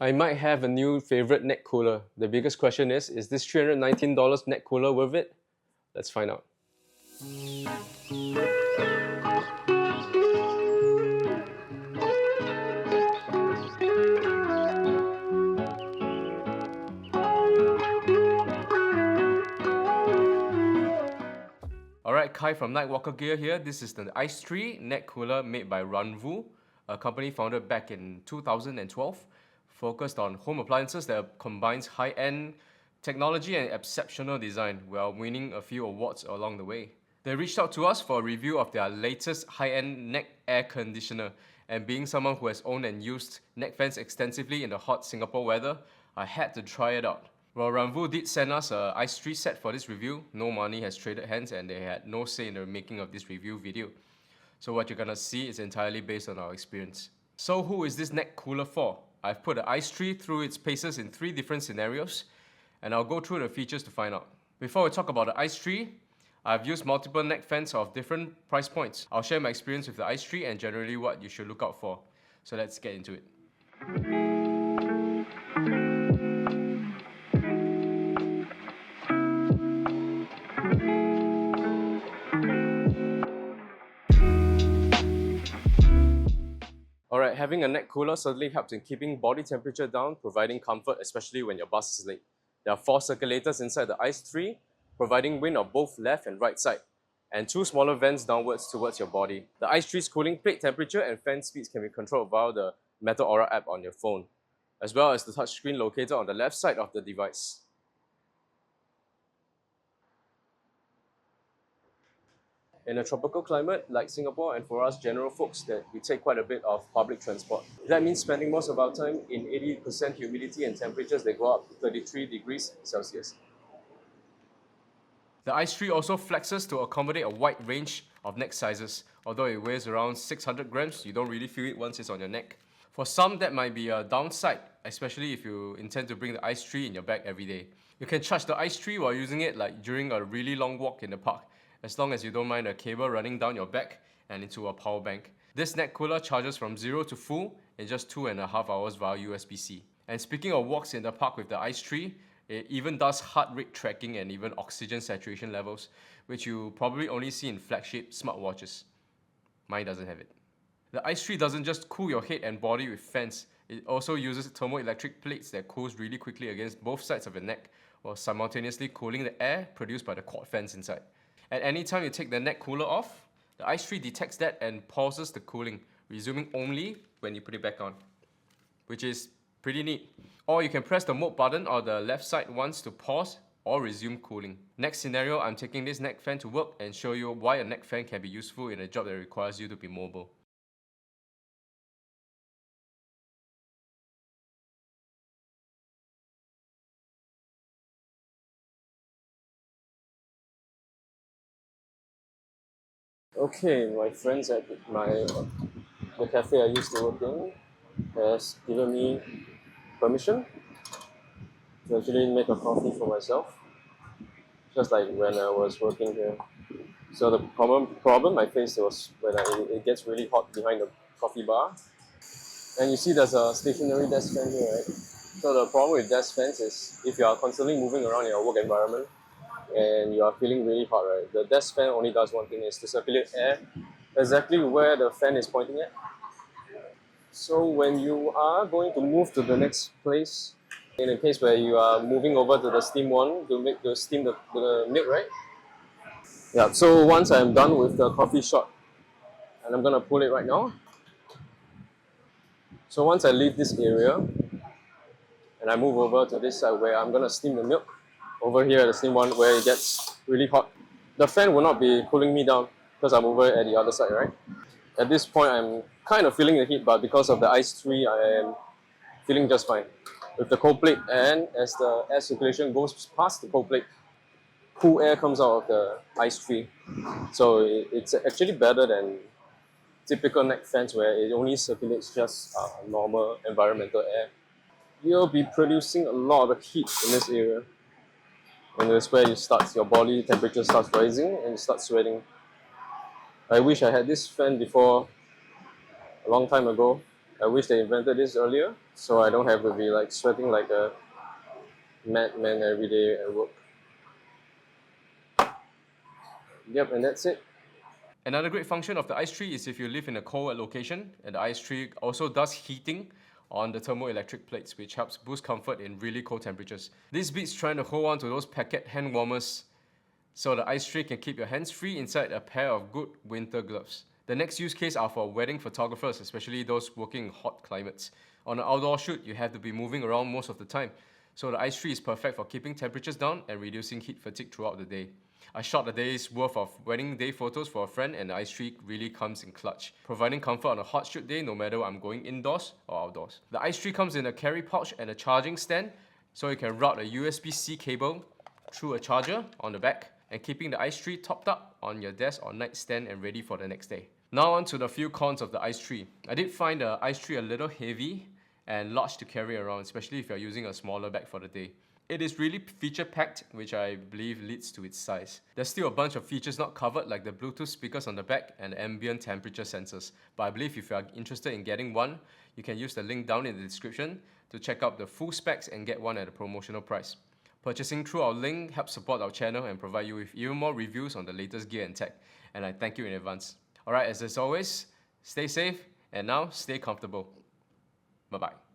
I might have a new favorite neck cooler. The biggest question is this $319 neck cooler worth it? Let's find out. Alright, Kai from Nightwalker Gear here. This is the AICE 3 neck cooler made by Ranvoo, a company founded back in 2012, focused on home appliances that combines high-end technology and exceptional design while winning a few awards along the way. They reached out to us for a review of their latest high-end neck air conditioner, and being someone who has owned and used neck fans extensively in the hot Singapore weather, I had to try it out. Well, Ranvoo did send us a AICE 3 set for this review. No money has traded hands and they had no say in the making of this review video. So what you're gonna see is entirely based on our experience. So who is this neck cooler for? I've put the AICE 3 through its paces in 3 different scenarios, and I'll go through the features to find out. Before we talk about the AICE 3, I've used multiple neck fans of different price points. I'll share my experience with the AICE 3 and generally what you should look out for. So let's get into it. Alright, having a neck cooler certainly helps in keeping body temperature down, providing comfort, especially when your bus is late. There are 4 circulators inside the AICE 3, providing wind on both left and right side, and 2 smaller vents downwards towards your body. The AICE 3's cooling plate temperature and fan speeds can be controlled via the Metal Aura app on your phone, as well as the touchscreen located on the left side of the device. In a tropical climate like Singapore, and for us general folks, that we take quite a bit of public transport. That means spending most of our time in 80% humidity and temperatures that go up to 33 degrees Celsius. The AICE 3 also flexes to accommodate a wide range of neck sizes. Although it weighs around 600 grams, you don't really feel it once it's on your neck. For some, that might be a downside, especially if you intend to bring the AICE 3 in your bag every day. You can charge the AICE 3 while using it like during a really long walk in the park, as long as you don't mind a cable running down your back and into a power bank. This neck cooler charges from 0 to full in just 2.5 hours via USB-C. And speaking of walks in the park with the AICE 3, it even does heart rate tracking and even oxygen saturation levels, which you probably only see in flagship smartwatches. Mine doesn't have it. The AICE 3 doesn't just cool your head and body with fans, it also uses thermoelectric plates that cools really quickly against both sides of your neck, while simultaneously cooling the air produced by the quad fans inside. At any time you take the neck cooler off, the AICE 3 detects that and pauses the cooling, resuming only when you put it back on, which is pretty neat. Or you can press the mode button on the left side once to pause or resume cooling. Next scenario, I'm taking this neck fan to work and show you why a neck fan can be useful in a job that requires you to be mobile. Okay, my friends at the cafe I used to work in has given me permission to actually make a coffee for myself, just like when I was working here. So the problem I faced was when it gets really hot behind the coffee bar, and you see there's a stationary desk fan here, right? So the problem with desk fans is if you are constantly moving around in your work environment and you are feeling really hot, right? The desk fan only does one thing, is to circulate air exactly where the fan is pointing at. So when you are going to move to the next place, in a case where you are moving over to the steam one to make the steam the milk, right? Yeah, so once I'm done with the coffee shot, and I'm gonna pull it right now. So once I leave this area, and I move over to this side where I'm gonna steam the milk, over here the steam one where it gets really hot, the fan will not be cooling me down because I'm over at the other side, right? At this point, I'm kind of feeling the heat, but because of the AICE 3, I am feeling just fine. With the cold plate, and as the air circulation goes past the cold plate, cool air comes out of the AICE 3. So it's actually better than typical neck fans where it only circulates just normal environmental air. You'll be producing a lot of heat in this area. And that's where your body temperature starts rising and you start sweating. I wish I had this fan before, a long time ago, I wish they invented this earlier, so I don't have to be like sweating like a madman every day at work. Yep, and that's it. Another great function of the ice tree is if you live in a cold location, and the ice tree also does heating on the thermoelectric plates, which helps boost comfort in really cold temperatures. This beats trying to hold on to those packet hand warmers, so the ice tray can keep your hands free inside a pair of good winter gloves. The next use case are for wedding photographers, especially those working in hot climates. On an outdoor shoot, you have to be moving around most of the time, so the ice tree is perfect for keeping temperatures down and reducing heat fatigue throughout the day. I shot a day's worth of wedding day photos for a friend, and the ice tree really comes in clutch, providing comfort on a hot shoot day no matter I'm going indoors or outdoors. The ice tree comes in a carry pouch and a charging stand, so you can route a USB-C cable through a charger on the back and keeping the ice tree topped up on your desk or nightstand and ready for the next day. Now on to the few cons of the ice tree. I did find the ice tree a little heavy and large to carry around, especially if you're using a smaller bag for the day. It is really feature packed, which I believe leads to its size. There's still a bunch of features not covered, like the Bluetooth speakers on the back and ambient temperature sensors, but I believe if you are interested in getting one, you can use the link down in the description to check out the full specs and get one at a promotional price. Purchasing through our link helps support our channel and provide you with even more reviews on the latest gear and tech, and I thank you in advance. Alright, as always, stay safe and now stay comfortable. Bye bye.